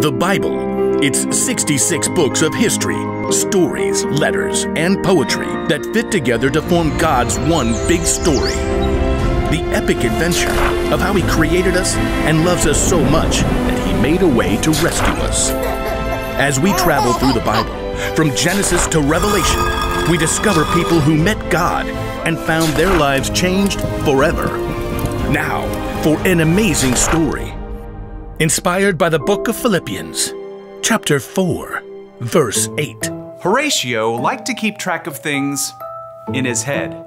The Bible. It's 66 books of history, stories, letters, and poetry that fit together to form God's one big story. The epic adventure of how He created us and loves us so much that He made a way to rescue us. As we travel through the Bible, from Genesis to Revelation, we discover people who met God and found their lives changed forever. Now, for an amazing story. Inspired by the book of Philippians, chapter 4, verse 8. Horatio liked to keep track of things in his head.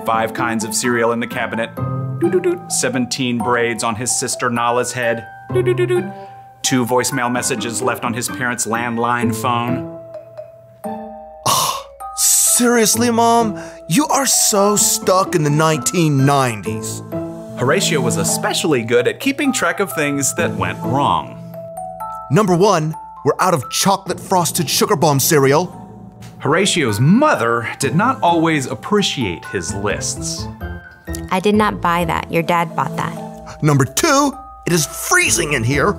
5 kinds of cereal in the cabinet. 17 braids on his sister Nala's head. 2 voicemail messages left on his parents' landline phone. Seriously, Mom? You are so stuck in the 1990s. Horatio was especially good at keeping track of things that went wrong. Number 1, we're out of chocolate frosted sugar bomb cereal. Horatio's mother did not always appreciate his lists. I did not buy that. Your dad bought that. Number 2, it is freezing in here.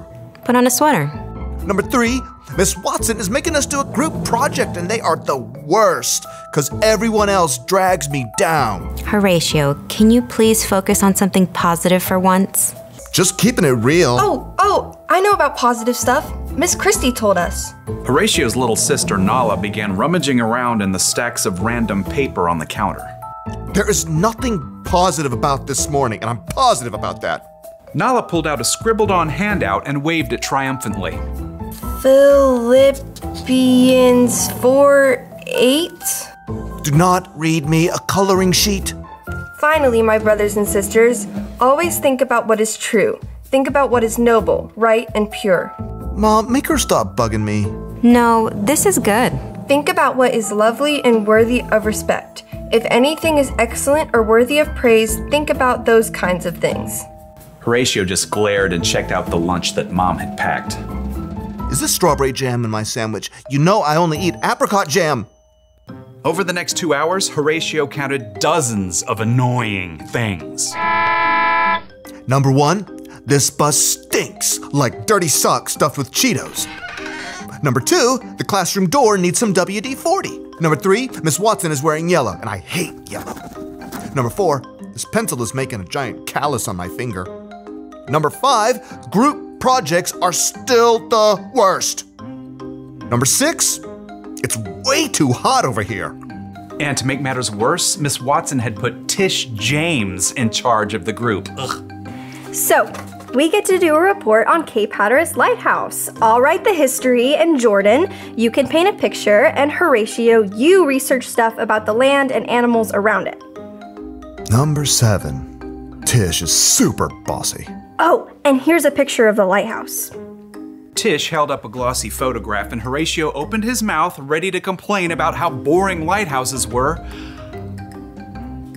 Put on a sweater. Number 3, Miss Watson is making us do a group project and they are the worst because everyone else drags me down. Horatio, can you please focus on something positive for once? Just keeping it real. Oh, I know about positive stuff. Miss Christie told us. Horatio's little sister Nala began rummaging around in the stacks of random paper on the counter. There is nothing positive about this morning, and I'm positive about that. Nala pulled out a scribbled-on handout and waved it triumphantly. Philippians 4:8. Do not read me a coloring sheet. Finally, my brothers and sisters, always think about what is true. Think about what is noble, right, and pure. Mom, make her stop bugging me. No, this is good. Think about what is lovely and worthy of respect. If anything is excellent or worthy of praise, think about those kinds of things. Horatio just glared and checked out the lunch that Mom had packed. Is this strawberry jam in my sandwich? You know I only eat apricot jam. Over the next 2 hours, Horatio counted dozens of annoying things. Number 1, this bus stinks like dirty socks stuffed with Cheetos. Number 2, the classroom door needs some WD-40. Number 3, Miss Watson is wearing yellow, and I hate yellow. Number 4, this pencil is making a giant callus on my finger. Number 5, group projects are still the worst. Number 6, it's way too hot over here. And to make matters worse, Miss Watson had put Tish James in charge of the group. Ugh. So, we get to do a report on Cape Hatteras Lighthouse. I'll write the history, and Jordan, you can paint a picture, and Horatio, you research stuff about the land and animals around it. Number 7, Tish is super bossy. Oh, and here's a picture of the lighthouse. Tish held up a glossy photograph and Horatio opened his mouth, ready to complain about how boring lighthouses were.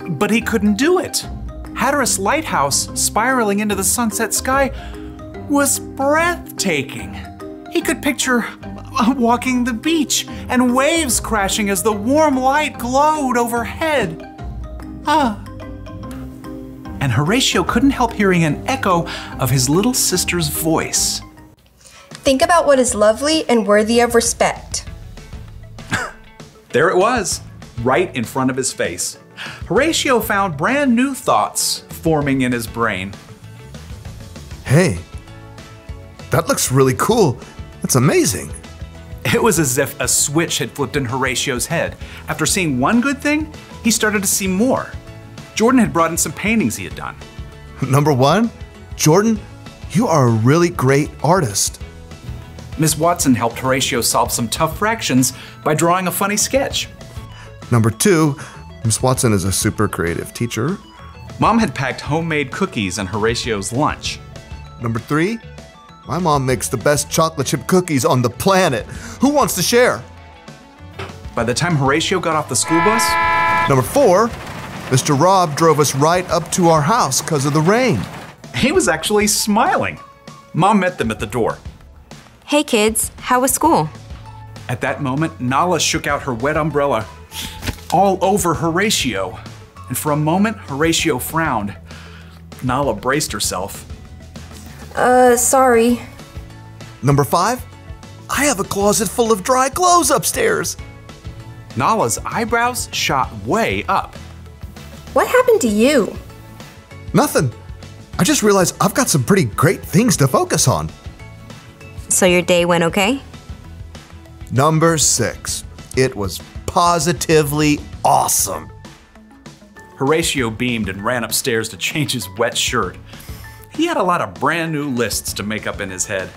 But he couldn't do it. Hatteras Lighthouse, spiraling into the sunset sky, was breathtaking. He could picture walking the beach and waves crashing as the warm light glowed overhead. And Horatio couldn't help hearing an echo of his little sister's voice. Think about what is lovely and worthy of respect. There it was, right in front of his face. Horatio found brand new thoughts forming in his brain. Hey, that looks really cool. That's amazing. It was as if a switch had flipped in Horatio's head. After seeing one good thing, he started to see more. Jordan had brought in some paintings he had done. Number 1, Jordan, you are a really great artist. Miss Watson helped Horatio solve some tough fractions by drawing a funny sketch. Number 2, Miss Watson is a super creative teacher. Mom had packed homemade cookies in Horatio's lunch. Number 3, my mom makes the best chocolate chip cookies on the planet. Who wants to share? By the time Horatio got off the school bus, Number 4, Mr. Rob drove us right up to our house because of the rain. he was actually smiling. Mom met them at the door. Hey kids, how was school? At that moment, Nala shook out her wet umbrella all over Horatio. And for a moment, Horatio frowned. Nala braced herself. Sorry. Number 5, I have a closet full of dry clothes upstairs. Nala's eyebrows shot way up. What happened to you? Nothing. I just realized I've got some pretty great things to focus on. So your day went okay? Number 6, it was positively awesome. Horatio beamed and ran upstairs to change his wet shirt. He had a lot of brand new lists to make up in his head.